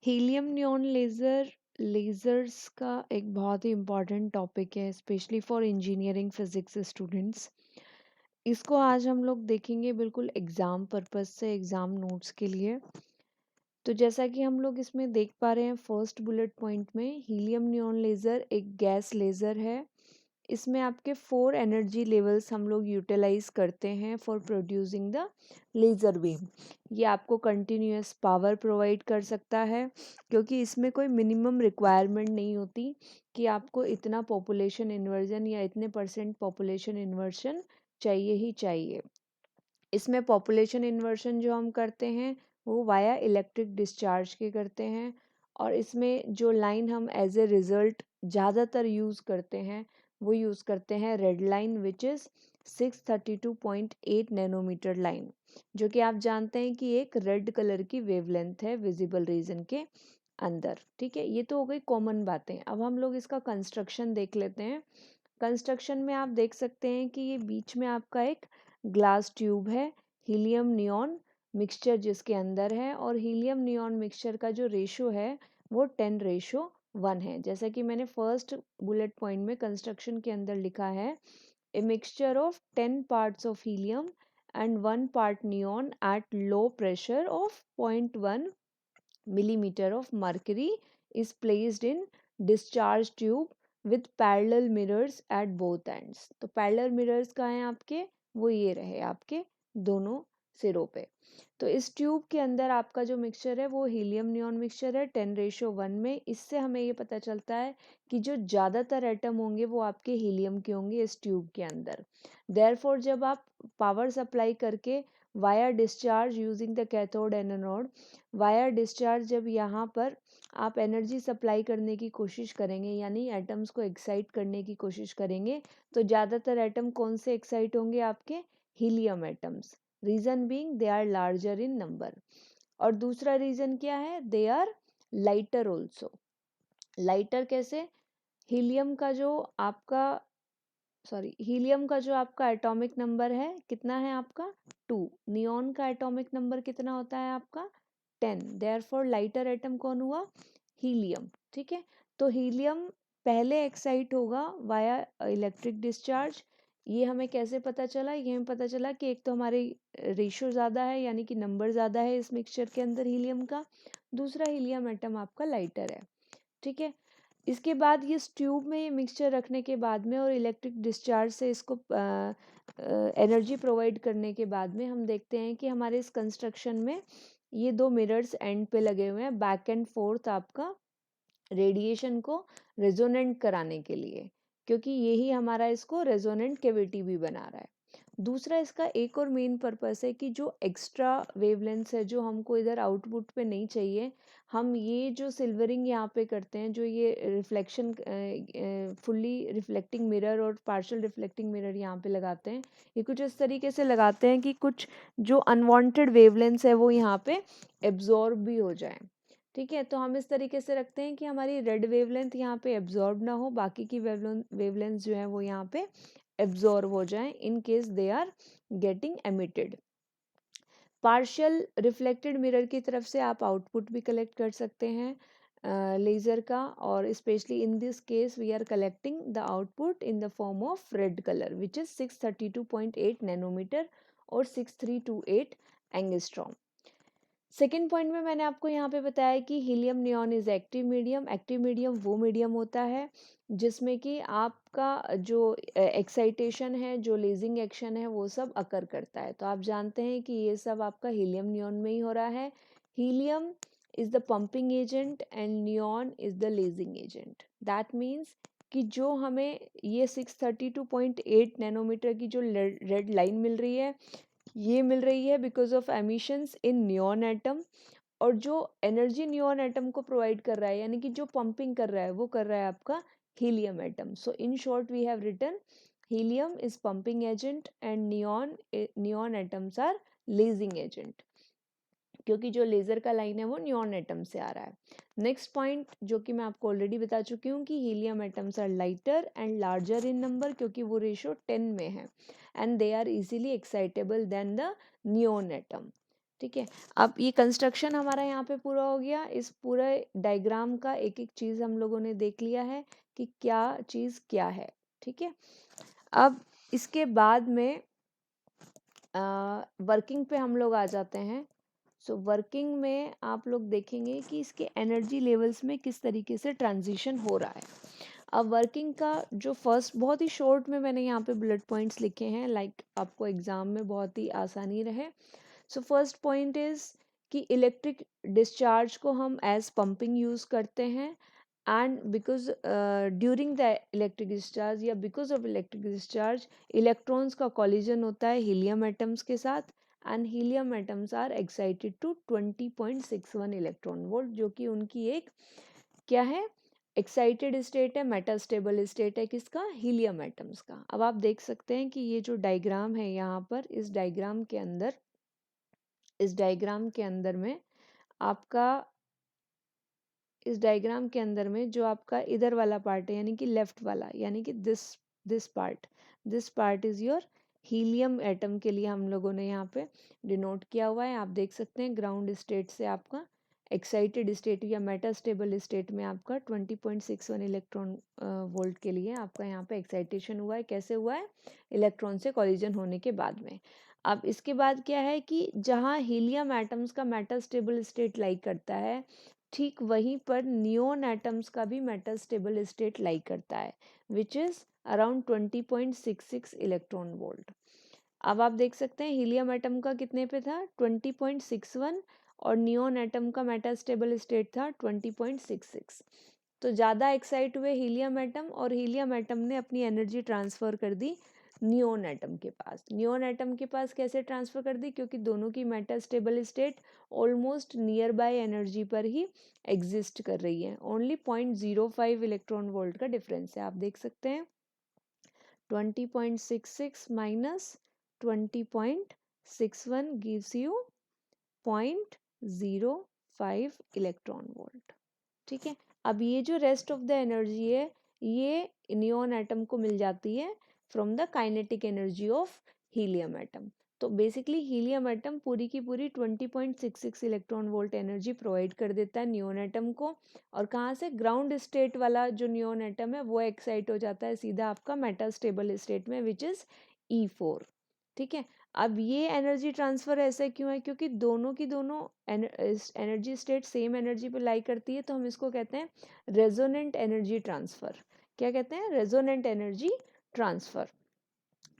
Helium neon laser lasers का एक बहुत ही इम्पॉर्टेंट टॉपिक है, specially for engineering physics students. इसको आज हम लोग देखेंगे बिल्कुल एग्ज़ाम पर्पस से, एग्ज़ाम नोट्स के लिए। तो जैसा कि हम लोग इसमें देख पा रहे हैं फर्स्ट बुलेट पॉइंट में, हीलियम नियॉन लेज़र एक गैस लेज़र है। इसमें आपके 4 एनर्जी लेवल्स हम लोग यूटिलाइज करते हैं for producing the laser beam. ये आपको कंटिन्यूस पावर प्रोवाइड कर सकता है, क्योंकि इसमें कोई मिनिमम रिक्वायरमेंट नहीं होती कि आपको इतना पॉपुलेशन इन्वर्जन या इतने परसेंट पॉपुलेशन इन्वर्जन चाहिए ही चाहिए। इसमें पॉपुलेशन इन्वर्शन जो हम करते हैं वो वाया इलेक्ट्रिक डिस्चार्ज के करते हैं, और इसमें जो लाइन हम एज ए रिज़ल्ट ज़्यादातर यूज़ करते हैं वो यूज़ करते हैं red line, which is 632.8 nanometre line, जो कि आप जानते हैं कि एक रेड कलर की वेवलेंथ है विजिबल रीजन के अंदर। ठीक है, ये तो हो गई कॉमन बातें। अब हम लोग इसका कंस्ट्रक्शन देख लेते हैं। कंस्ट्रक्शन में आप देख सकते हैं कि ये बीच में आपका एक ग्लास ट्यूब है, हीलियम नियॉन मिक्सचर जिसके अंदर है, और हीलियम नियॉन मिक्सचर का जो रेशो है वो 10:1 है। जैसा कि मैंने फर्स्ट बुलेट पॉइंट में कंस्ट्रक्शन के अंदर लिखा है, a mixture of 10 parts of helium and 1 part neon at low pressure of 0.1 millimeter of mercury is placed in discharge tube with parallel mirrors at both ends। तो parallel mirrors कहाँ हैं आपके, वो ये रहे आपके दोनों सिरों पे। तो इस ट्यूब के अंदर आपका जो मिक्सचर है वो हीलियम नियॉन मिक्सचर है 10:1 में। इससे हमें ये पता चलता है कि जो ज़्यादातर एटम होंगे वो आपके हीलियम के होंगे इस ट्यूब के अंदर। देयरफॉर जब आप पावर सप्लाई करके via discharge using the cathode and anode, via discharge जब यहाँ पर आप एनर्जी सप्लाई करने की कोशिश करेंगे, यानी एटम्स को एक्साइट करने की कोशिश करेंगे, तो ज़्यादातर एटम कौन से एक्साइट होंगे आपके, helium atoms. Reason being they are larger in number. और दूसरा रीज़न क्या है, they are lighter also. Lighter कैसे, हीलियम का जो आपका हीलियम का जो आपका एटॉमिक नंबर है कितना है आपका 2, नियॉन का एटॉमिक नंबर कितना होता है आपका 10। देयरफॉर लाइटर एटम कौन हुआ, हीलियम। ठीक है, तो हीलियम पहले एक्साइट होगा वाया इलेक्ट्रिक डिस्चार्ज। ये हमें कैसे पता चला, ये हमें पता चला कि एक तो हमारे रेशो ज़्यादा है, यानी कि नंबर ज़्यादा है इस मिक्सचर के अंदर हीलियम का, दूसरा हीलियम एटम आपका लाइटर है। ठीक है, इसके बाद ये ट्यूब में ये मिक्सचर रखने के बाद में और इलेक्ट्रिक डिस्चार्ज से इसको एनर्जी प्रोवाइड करने के बाद में हम देखते हैं कि हमारे इस कंस्ट्रक्शन में ये 2 मिरर्स एंड पे लगे हुए हैं, बैक एंड फोर्थ आपका रेडिएशन को रेजोनेंट कराने के लिए, क्योंकि यही हमारा इसको रेजोनेंट कैविटी भी बना रहा है। दूसरा इसका एक और मेन पर्पस है कि जो एक्स्ट्रा वेवलेंथ है जो हमको इधर आउटपुट पे नहीं चाहिए, हम ये जो सिल्वरिंग यहाँ पे करते हैं, जो ये रिफ्लेक्शन फुल्ली रिफ्लेक्टिंग मिरर और पार्शियल रिफ्लेक्टिंग मिरर यहाँ पे लगाते हैं, ये कुछ इस तरीके से लगाते हैं कि कुछ जो अनवांटेड वेवलेंथ है वो यहाँ पे एब्जॉर्ब भी हो जाए। ठीक है, तो हम इस तरीके से रखते हैं कि हमारी रेड वेवलेंथ यहाँ पे एब्जॉर्ब ना हो, बाकी की वेवलेंथ जो है वो यहाँ पे एब्जॉर्ब हो जाए in case they are getting emitted. Partial reflected mirror की तरफ से आप आउटपुट भी कलेक्ट कर सकते हैं लेज़र का, और specially in this case we are collecting the output in the form of red colour which is 632.8 nanometre और 6328 एंगस्ट्रॉम। सेकेंड पॉइंट में मैंने आपको यहाँ पे बताया कि helium neon is active medium. Active medium वो मीडियम होता है जिसमें कि आपका जो एक्साइटेशन है, जो लेजिंग एक्शन है, वो सब अकर करता है। तो आप जानते हैं कि ये सब आपका हीलियम नियॉन में ही हो रहा है। Helium is the pumping agent and neon is the lazing agent. That means कि जो हमें ये 632.8 नैनोमीटर की जो रेड लाइन मिल रही है, ये मिल रही है because of emissions in neon atom, और जो एनर्जी नियॉन एटम को प्रोवाइड कर रहा है, यानी कि जो पंपिंग कर रहा है, वो कर रहा है आपका helium atom. So in short we have written helium is pumping agent and neon atoms are lasing agent, क्योंकि जो लेज़र का लाइन है वो नियॉन एटम से आ रहा है। नेक्स्ट पॉइंट जो कि मैं आपको ऑलरेडी बता चुकी हूँ कि helium atoms are lighter and larger in number, क्योंकि वो रेशो 10 में है, and they are easily excitable than the neon atom. ठीक है। अब ये कंस्ट्रक्शन हमारा यहाँ पे पूरा हो गया। इस पूरे डायग्राम का एक एक चीज़ हम लोगों ने देख लिया है कि क्या चीज़ क्या है। ठीक है। अब इसके बाद में वर्किंग पे हम लोग आ जाते हैं। सो वर्किंग में आप लोग देखेंगे कि इसके एनर्जी लेवल्स में किस तरीके से ट्रांजिशन हो रहा है। अब वर्किंग का जो फर्स्ट, बहुत ही शॉर्ट में मैंने यहाँ पे बुलेट पॉइंट्स लिखे हैं, लाइक आपको एग्जाम में बहुत ही आसानी रहे। सो फर्स्ट पॉइंट इज कि इलेक्ट्रिक डिस्चार्ज को हम एज पंपिंग यूज़ करते हैं, and because during the electric discharge या because of electric discharge electrons का कॉलिजन होता है हीलियम एटम्स के साथ, and helium atoms are excited to 20.61 electron volt, जो कि उनकी एक क्या है, एक्साइटेड स्टेट है, मेटास्टेबल स्टेट है किसका, हीलियम एटम्स का। अब आप देख सकते हैं कि ये जो डायग्राम है यहाँ पर, इस डायग्राम के अंदर में आपका, इस डायग्राम के अंदर में जो आपका इधर वाला पार्ट है, यानी कि लेफ्ट वाला, यानी कि this part is your helium atom के लिए हम लोगों ने यहाँ पे डिनोट किया हुआ है। आप देख सकते हैं ग्राउंड स्टेट से आपका एक्साइटेड स्टेट या मेटास्टेबल स्टेट में आपका 20.61 इलेक्ट्रॉन वोल्ट के लिए आपका यहाँ पे एक्साइटेशन हुआ है। कैसे हुआ है, इलेक्ट्रॉन से कॉलिजन होने के बाद में। अब इसके बाद क्या है कि जहाँ हीलियम एटम्स का मेटास्टेबल स्टेट लाई करता है, ठीक वहीं पर नियोन एटम्स का भी मेटास्टेबल स्टेट लाई करता है, which is around 20.66 electron volt. अब आप देख सकते हैं हीलियम एटम का कितने पे था, 20.61, और नियोन एटम का मेटास्टेबल स्टेट था 20.66। तो ज़्यादा एक्साइट हुए हीलियम एटम, और हीलियम एटम ने अपनी एनर्जी ट्रांसफ़र कर दी नियोन एटम के पास। नियोन एटम के पास कैसे ट्रांसफ़र कर दी, क्योंकि दोनों की metastable state almost near by energy पर ही एग्जिस्ट कर रही है। ओनली 0.05 इलेक्ट्रॉन वोल्ट का डिफरेंस है। आप देख सकते हैं 20.66 minus 20.61 gives you 0.05 electron volt. ठीक है। अब ये जो रेस्ट ऑफ द एनर्जी है, ये नियोन एटम को मिल जाती है from the kinetic energy of helium atom. तो बेसिकली हीलियम एटम पूरी की पूरी 20.66 इलेक्ट्रॉन वोल्ट एनर्जी प्रोवाइड कर देता है नियोन एटम को। और कहाँ से, ग्राउंड स्टेट वाला जो नियोन एटम है वो एक्साइट हो जाता है सीधा आपका मेटास्टेबल स्टेट में, विच इज E4। ठीक है। अब ये एनर्जी ट्रांसफर ऐसे क्यों है, क्योंकि दोनों की दोनों एनर्जी स्टेट सेम एनर्जी पे लाई करती है, तो हम इसको कहते हैं रेजोनेंट एनर्जी ट्रांसफर। क्या कहते हैं, रेजोनेंट एनर्जी ट्रांसफर।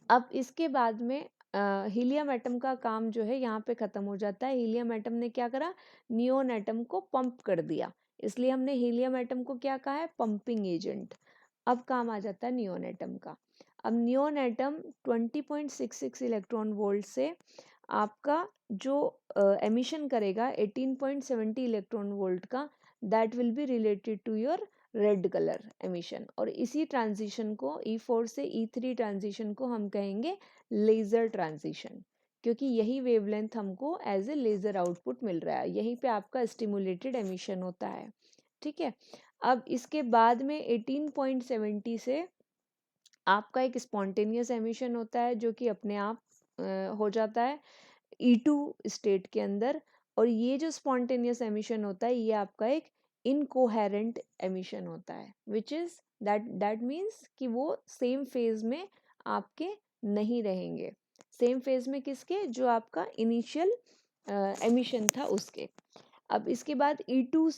अब इसके बाद में हीलियम एटम का काम जो है यहाँ पे खत्म हो जाता है। हीलियम एटम ने क्या करा, नियोन एटम को पंप कर दिया, इसलिए हमने हीलियम एटम को क्या कहा है, पंपिंग एजेंट। अब काम आ जाता है नियोन एटम का। अब नियोन एटम 20.66 इलेक्ट्रॉन वोल्ट से आपका जो एमिशन करेगा 18.70 इलेक्ट्रॉन वोल्ट का, that will be related to your red colour emission. और इसी ट्रांजिशन को, E4 से E3 ट्रांजिशन को हम कहेंगे लेज़र ट्रांजिशन, क्योंकि यही वेवलेंथ हमको एज ए लेज़र आउटपुट मिल रहा है, यहीं पे आपका स्टिमुलेटेड एमिशन होता है। ठीक है। अब इसके बाद में 18.70 से आपका एक स्पॉन्टेनियस एमिशन होता है, जो कि अपने आप हो जाता है E2 स्टेट के अंदर। और ये जो स्पॉन्टेनियस एमिशन होता है, ये आपका एक इनकोहेरेंट एमिशन होता है, विच इज दैट मीन्स कि वो सेम फेज में आपके नहीं रहेंगे। सेम फेज में किसके, जो आपका इनिशियल एमिशन था उसके। अब इसके बाद E2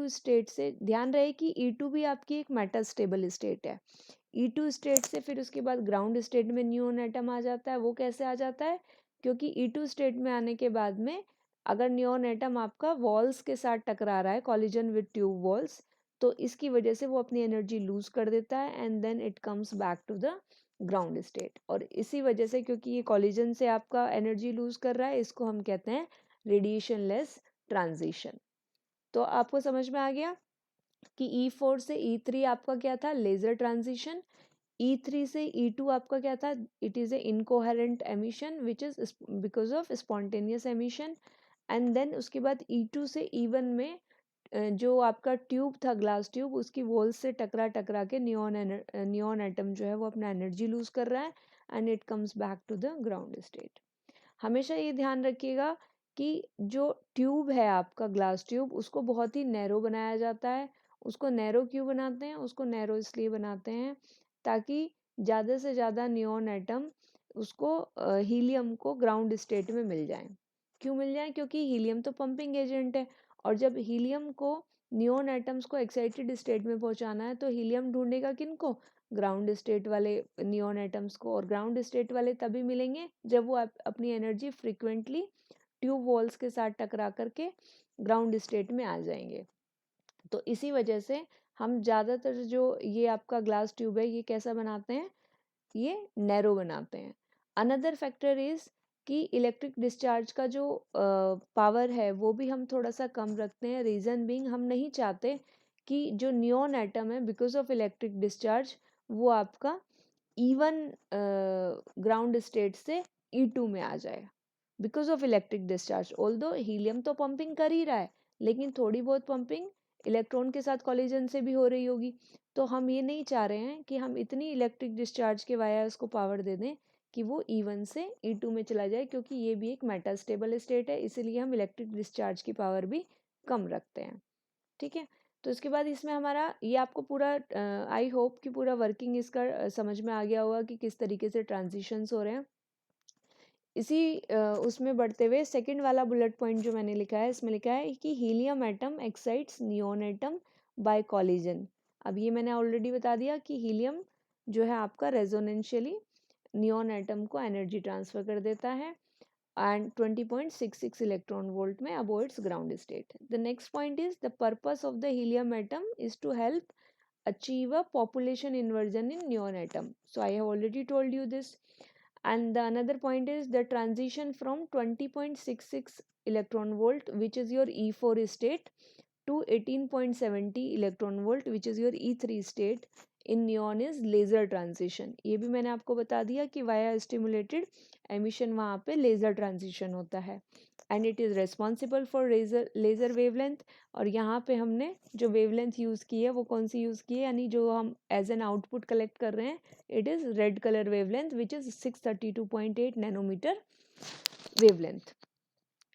स्टेट से ध्यान रहे कि E2 भी आपकी एक मेटास्टेबल स्टेट है। E2 स्टेट से फिर उसके बाद ग्राउंड स्टेट में नियोन एटम आ जाता है। वो कैसे आ जाता है, क्योंकि E2 स्टेट में आने के बाद में अगर नियोन एटम आपका वॉल्स के साथ टकरा रहा है, कॉलिजन विद ट्यूब वॉल्स, तो इसकी वजह से वो अपनी एनर्जी लूज कर देता है, and then it comes back to the ground state. और इसी वजह से, क्योंकि ये कॉलिजन से आपका एनर्जी लूज कर रहा है, इसको हम कहते हैं रेडिएशन लेस ट्रांजिशन। तो आपको समझ में आ गया कि E4 से E3 आपका क्या था, लेजर ट्रांजिशन। E3 से E2 आपका क्या था, it is a incoherent emission which is because of spontaneous emission. And then उसके बाद E2 से E1 में जो आपका ट्यूब था, ग्लास ट्यूब, उसकी वॉल से टकरा टकरा के नियोन एटम जो है वो अपना एनर्जी लूज कर रहा है, and it comes back to the ground state. हमेशा ये ध्यान रखिएगा कि जो ट्यूब है आपका ग्लास ट्यूब, उसको बहुत ही नैरो बनाया जाता है। उसको नैरो क्यों बनाते हैं? उसको नैरो इसलिए बनाते हैं ताकि ज़्यादा से ज़्यादा नियॉन एटम उसको हीलियम को ग्राउंड स्टेट में मिल जाए। क्यों मिल जाए? क्योंकि हीलियम तो पंपिंग एजेंट है, और जब हीलियम को नियॉन एटम्स को एक्साइटेड स्टेट में पहुंचाना है तो हीलियम ढूंढेगा किनको? ग्राउंड स्टेट वाले नियॉन एटम्स को। और ग्राउंड स्टेट वाले तभी मिलेंगे जब वो अपनी एनर्जी फ्रिक्वेंटली ट्यूब वॉल्स के साथ टकरा करके ग्राउंड स्टेट में आ जाएंगे। तो इसी वजह से हम ज़्यादातर जो ये आपका ग्लास ट्यूब है ये कैसा बनाते हैं? ये नैरो बनाते हैं। अनदर फैक्टर इज कि इलेक्ट्रिक डिस्चार्ज का जो पावर है वो भी हम थोड़ा सा कम रखते हैं। रीज़न बीइंग, हम नहीं चाहते कि जो नियॉन एटम है बिकॉज ऑफ इलेक्ट्रिक डिस्चार्ज वो आपका इवन ग्राउंड स्टेट से E2 में आ जाए because of electric discharge. Although helium तो पंपिंग कर ही रहा है, लेकिन थोड़ी बहुत पंपिंग इलेक्ट्रॉन के साथ कॉलिजन से भी हो रही होगी। तो हम ये नहीं चाह रहे हैं कि हम इतनी इलेक्ट्रिक डिस्चार्ज के वायर्स को पावर दे दें कि वो E1 से E2 में चला जाए, क्योंकि ये भी एक मेटास्टेबल स्टेट है, इसीलिए हम इलेक्ट्रिक डिस्चार्ज की पावर भी कम रखते हैं। ठीक है, तो इसके बाद इसमें हमारा ये आपको पूरा आई होप कि पूरा वर्किंग इसका समझ में आ गया होगा कि किस तरीके से ट्रांजिशंस हो रहे हैं। इसी उसमें बढ़ते हुए सेकंड वाला बुलेट पॉइंट जो मैंने लिखा है, इसमें लिखा है कि helium atom excites neon atom by collision. अब ये मैंने ऑलरेडी बता दिया कि हीलियम जो है आपका रेजोनेंशियली नियॉन एटम को एनर्जी ट्रांसफर कर देता है and 20.66 electron volt में avoids ground state. The next point is the purpose of the helium atom is to help achieve a population inversion in neon atom. So I have already told you this. And the another point is the transition from 20.66 electron volt, which is your E4 state, to 18.70 electron volt, which is your E3 state in neon is laser transition. ये भी मैंने आपको बता दिया कि via stimulated emission वहाँ पे laser transition होता है, and it is responsible for laser wavelength. और यहाँ पे हमने जो वेवलेंथ यूज़ की है वो कौन सी यूज़ की है, यानी जो हम एज एन आउटपुट कलेक्ट कर रहे हैं, it is red colour wavelength which is 632.8 nanometre wavelength.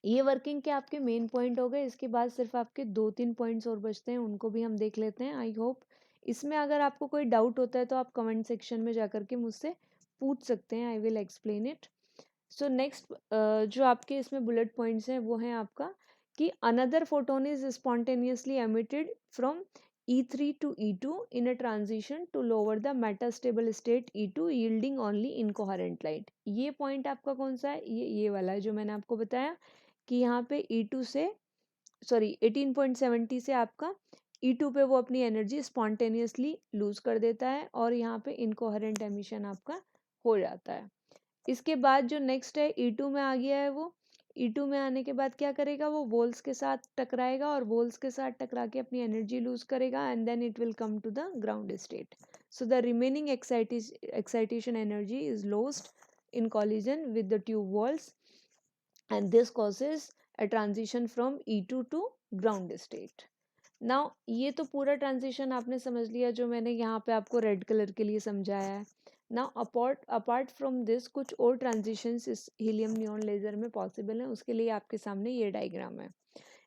ये वर्किंग के आपके मेन पॉइंट हो गए। इसके बाद सिर्फ आपके 2-3 पॉइंट्स और बचते हैं, उनको भी हम देख लेते हैं। आई होप इसमें अगर आपको कोई डाउट होता है तो आप कमेंट सेक्शन में जाकर के मुझसे पूछ सकते हैं, I will explain it. So next जो आपके इसमें बुलेट पॉइंट्स हैं वो हैं आपका कि another photon is spontaneously emitted from E3 to E2 in a transition to lower the metastable state E2 yielding only incoherent light। ये पॉइंट आपका कौन सा है? ये वाला है जो मैंने आपको बताया कि यहाँ पे E2 से 18.70 से आपका E2 पे वो अपनी एनर्जी स्पॉन्टेनियसली लूज कर देता है और यहाँ पे इनकोहेरेंट एमिशन आपका हो जाता है। इसके बाद जो नेक्स्ट है E2 में आ गया है, वो E2 में आने के बाद क्या करेगा, वो वोल्स के साथ टकराएगा और वोल्स के साथ टकरा के अपनी एनर्जी लूज करेगा and then it will come to the ground state. So the remaining excitation energy is lost in collision with the tube walls and this causes a transition from E2 to ground state. Now ये तो पूरा transition आपने समझ लिया जो मैंने यहाँ पे आपको रेड कलर के लिए समझाया है। नाउ अपार्ट फ्रॉम दिस कुछ और ट्रांजिशंस इस हीलियम नियॉन लेज़र में पॉसिबल हैं, उसके लिए आपके सामने ये डायग्राम है।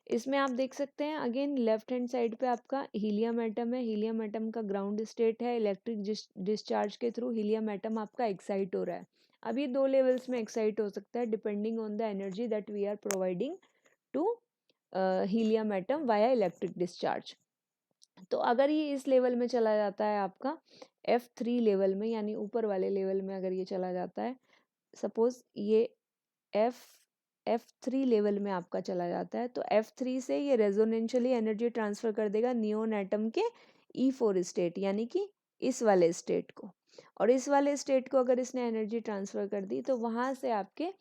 इसमें आप देख सकते हैं अगेन लेफ्ट हैंड साइड पे आपका हीलियम एटम है। हीलियम एटम का ग्राउंड स्टेट है, इलेक्ट्रिक डिस्चार्ज के थ्रू हीलियम एटम आपका एक्साइट हो रहा है। अब ये 2 लेवल्स में एक्साइट हो सकता है depending on the energy that we are providing to helium atom via electric discharge. तो अगर ये इस लेवल में चला जाता है आपका F3 लेवल में, यानी ऊपर वाले लेवल में अगर ये चला जाता है, सपोज ये F3 लेवल में आपका चला जाता है, तो F3 से ये रेजोनेंशियली एनर्जी ट्रांसफर कर देगा नियोन एटम के E4 स्टेट, यानी कि इस वाले स्टेट को। और इस वाले स्टेट को अगर इसने एनर्जी ट्रांसफर कर दी तो वहाँ से आपके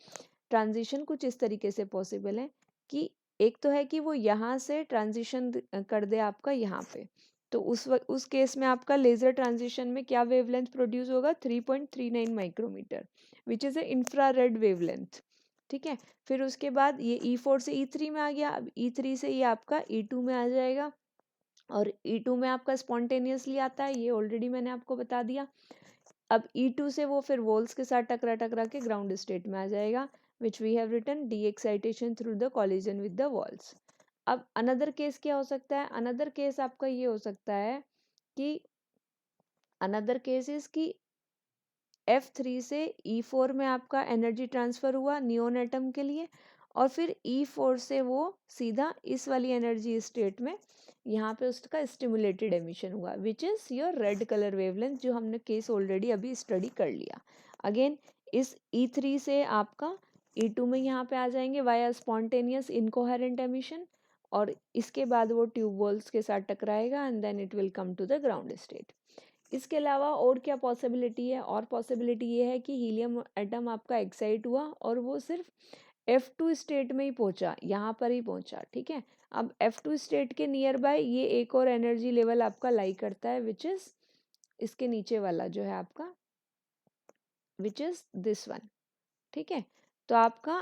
ट्रांजिशन कुछ इस तरीके से पॉसिबल है कि एक तो है कि वो यहाँ से ट्रांजिशन कर दे आपका यहाँ पे, तो उस केस में आपका लेज़र ट्रांजिशन में क्या वेवलेंथ प्रोड्यूस होगा, 3.39 micrometre which is a infrared wavelength. ठीक है, फिर उसके बाद ये E4 से E3 में आ गया, अब E3 से ये आपका E2 में आ जाएगा और E2 में आपका स्पॉन्टेनियसली आता है, ये ऑलरेडी मैंने आपको बता दिया। अब E2 से वो फिर वोल्स के साथ टकरा टकरा के ग्राउंड स्टेट में आ जाएगा which we have written de-excitation through the collision with the walls. अब अनदर केस क्या हो सकता है? अनदर केस आपका ये हो सकता है कि अनदर केस इज कि F3 से E4 में आपका एनर्जी ट्रांसफर हुआ नियोन एटम के लिए, और फिर E4 से वो सीधा इस वाली एनर्जी स्टेट में यहाँ पे उसका स्टिमुलेटेड एमिशन हुआ, which is your red colour wavelength, जो हमने केस ऑलरेडी अभी स्टडी कर लिया। अगेन इस E3 से आपका E2 में यहाँ पे आ जाएंगे वाया स्पॉन्टेनियस इनकोहेरेंट एमिशन, और इसके बाद वो ट्यूब वॉल्स के साथ टकराएगा and then it will come to the ground state. इसके अलावा और क्या पॉसिबिलिटी है? और पॉसिबिलिटी ये है कि हीलियम एटम आपका एक्साइट हुआ और वो सिर्फ F2 स्टेट में ही पहुंचा, यहाँ पर ही पहुंचा, ठीक है। अब F2 स्टेट के नियर बाय ये एक और एनर्जी लेवल आपका लाई करता है, विच इज इसके नीचे वाला जो है आपका, विच इज दिस वन, ठीक है। तो आपका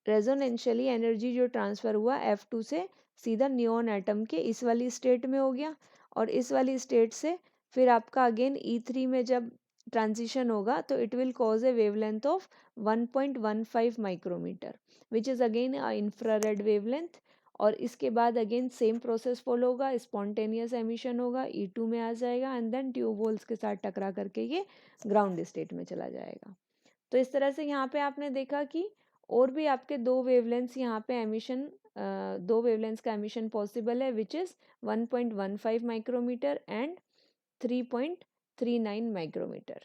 रेजोनेंशियली एनर्जी जो ट्रांसफर हुआ F2 से सीधा नियोन एटम के इस वाली स्टेट में हो गया, और इस वाली स्टेट से फिर आपका अगेन E3 में जब ट्रांजिशन होगा तो it will cause a wavelength of 1.15 micrometre, which is again infrared wavelength. और इसके बाद अगेन सेम प्रोसेस फॉलो होगा, स्पॉन्टेनियस एमिशन होगा, E2 में आ जाएगा एंड देन ट्यूब होल्स के साथ टकरा करके ये ग्राउंड स्टेट में चला जाएगा। तो इस तरह से यहाँ पे आपने देखा कि और भी आपके दो वेवलेंथ्स यहाँ पे एमिशन, दो वेवलेंथ्स का एमिशन पॉसिबल है, which is 1.15 micrometre and 3.39 micrometre.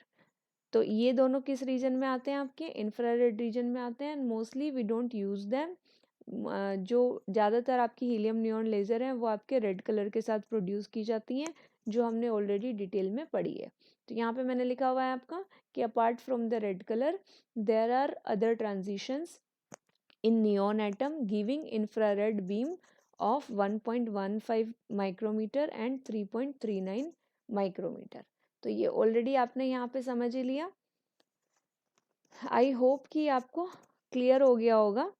तो ये दोनों किस रीजन में आते हैं? आपके इंफ्रारेड रीजन में आते हैं, and mostly we don't use them. जो ज़्यादातर आपकी हीलियम नियॉन लेज़र हैं वो आपके रेड कलर के साथ प्रोड्यूस की जाती हैं, जो हमने ऑलरेडी डिटेल में पढ़ी है। तो यहाँ पे मैंने लिखा हुआ है आपका कि apart from the red colour there are other transitions in neon atom giving infrared beam of 1.15 micrometer and 3.39 micrometre. तो ये ऑलरेडी आपने यहाँ पे समझ ही लिया। आई होप कि आपको क्लियर हो गया होगा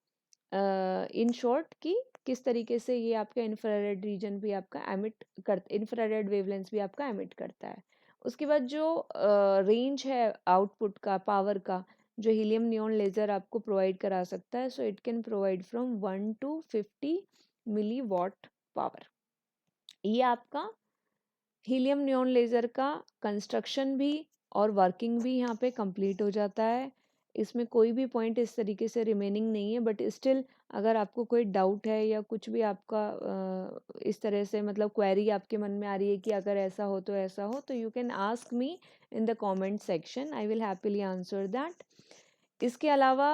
इन शॉर्ट कि किस तरीके से ये आपका इंफ्रारेड रीजन भी आपका एमिट कर, इंफ्रारेड वेवलेंथ भी आपका एमिट करता है। उसके बाद जो रेंज है आउटपुट का, पावर का, जो हीलियम नियॉन लेज़र आपको प्रोवाइड करा सकता है, so it can provide from 1 to 50 milliwatt power. ये आपका हीलियम नियॉन लेज़र का कंस्ट्रक्शन भी और वर्किंग भी यहाँ पे कंप्लीट हो जाता है। इसमें कोई भी पॉइंट इस तरीके से रिमेनिंग नहीं है, बट स्टिल अगर आपको कोई डाउट है या कुछ भी आपका इस तरह से मतलब क्वेरी आपके मन में आ रही है कि अगर ऐसा हो तो ऐसा हो, तो you can ask me in the comment section, I will happily answer that. इसके अलावा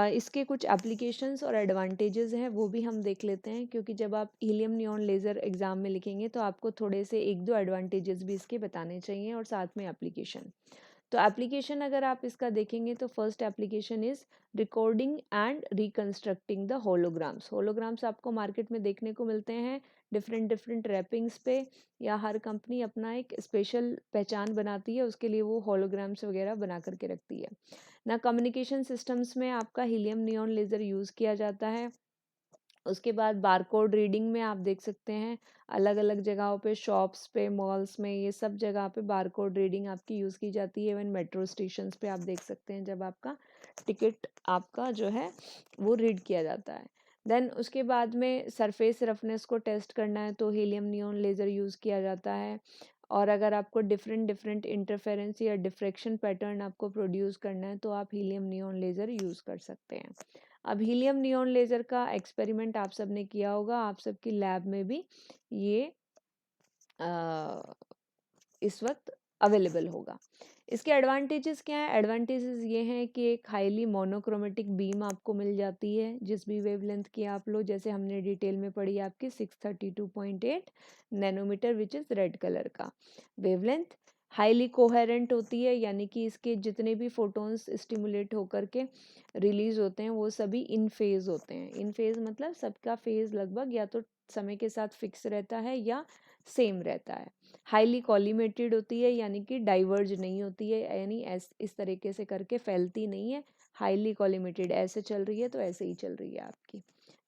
इसके कुछ एप्लीकेशंस और एडवांटेजेस हैं, वो भी हम देख लेते हैं, क्योंकि जब आप हीलियम नियॉन लेज़र एग्ज़ाम में लिखेंगे तो आपको थोड़े से एक दो एडवांटेजेस भी इसके बताने चाहिए और साथ में एप्लीकेशन। तो एप्लीकेशन अगर आप इसका देखेंगे तो first application is recording and reconstructing the holograms. Holograms आपको मार्केट में देखने को मिलते हैं डिफरेंट डिफरेंट रैपिंग्स पे, या हर कंपनी अपना एक स्पेशल पहचान बनाती है, उसके लिए वो होलोग्राम्स वगैरह बना करके रखती है ना। कम्युनिकेशन सिस्टम्स में आपका हीलियम नियॉन लेज़र यूज़ किया जाता है। उसके बाद बारकोड रीडिंग में आप देख सकते हैं अलग अलग जगहों पे, शॉप्स पे, मॉल्स में, ये सब जगह पे बारकोड रीडिंग आपकी यूज़ की जाती है। इवन मेट्रो स्टेशंस पे आप देख सकते हैं जब आपका टिकट आपका जो है वो रीड किया जाता है। देन उसके बाद में सरफेस रफनेस को टेस्ट करना है तो हीलियम नियॉन लेज़र यूज़ किया जाता है। और अगर आपको डिफरेंट डिफरेंट इंटरफेरेंस या डिफ्रैक्शन पैटर्न आपको प्रोड्यूस करना है तो आप हीलियम नियॉन लेज़र यूज़ कर सकते हैं। अब हीलियम नियॉन लेज़र का एक्सपेरिमेंट आप सब ने किया होगा, आप सबकी लैब में भी ये इस वक्त अवेलेबल होगा। इसके एडवांटेजेस क्या है? एडवांटेजेस ये हैं कि एक हाईली मोनोक्रोमेटिक बीम आपको मिल जाती है जिस भी वेवलेंथ की आप लो, जैसे हमने डिटेल में पढ़ी आपकी 632.8 nanometre, which is red colour का वेवलेंथ। हाईली कोहेरेंट होती है, यानी कि इसके जितने भी फोटोन्स स्टिमुलेट होकर के रिलीज होते हैं वो सभी इन फेज होते हैं। इन फेज मतलब सबका फेज लगभग या तो समय के साथ फिक्स रहता है या सेम रहता है। हाईली कॉलीमेटेड होती है, यानी कि डाइवर्ज नहीं होती है, यानी इस तरीके से करके फैलती नहीं है। हाईली कॉलीमेटेड, ऐसे चल रही है तो ऐसे ही चल रही है आपकी,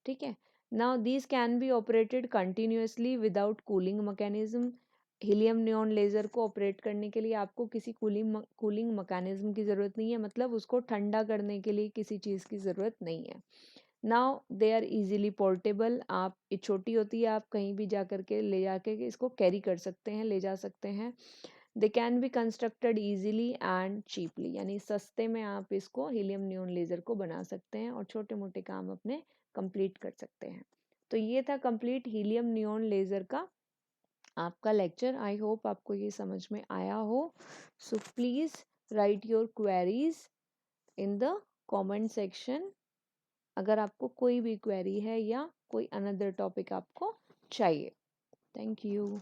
ठीक है। Now these can be operated continuously without cooling mechanism. Helium neon laser को ऑपरेट करने के लिए आपको किसी कूलिंग मैकेनिज्म की ज़रूरत नहीं है, मतलब उसको ठंडा करने के लिए किसी चीज़ की ज़रूरत नहीं है। Now they are easily portable, आप ये छोटी होती है, आप कहीं भी जा कर के ले जाके इसको कैरी कर सकते हैं, ले जा सकते हैं। They can be constructed easily and cheaply, यानी सस्ते में आप इसको हीलियम नियॉन लेज़र को बना सकते हैं और छोटे मोटे काम अपने कंप्लीट कर सकते हैं। तो ये था कंप्लीट हीलियम नियॉन लेज़र का आपका लेक्चर। आई होप आपको ये समझ में आया हो। So please write your queries in the comment section अगर आपको कोई भी क्वेरी है या कोई अनदर टॉपिक आपको चाहिए। Thank you.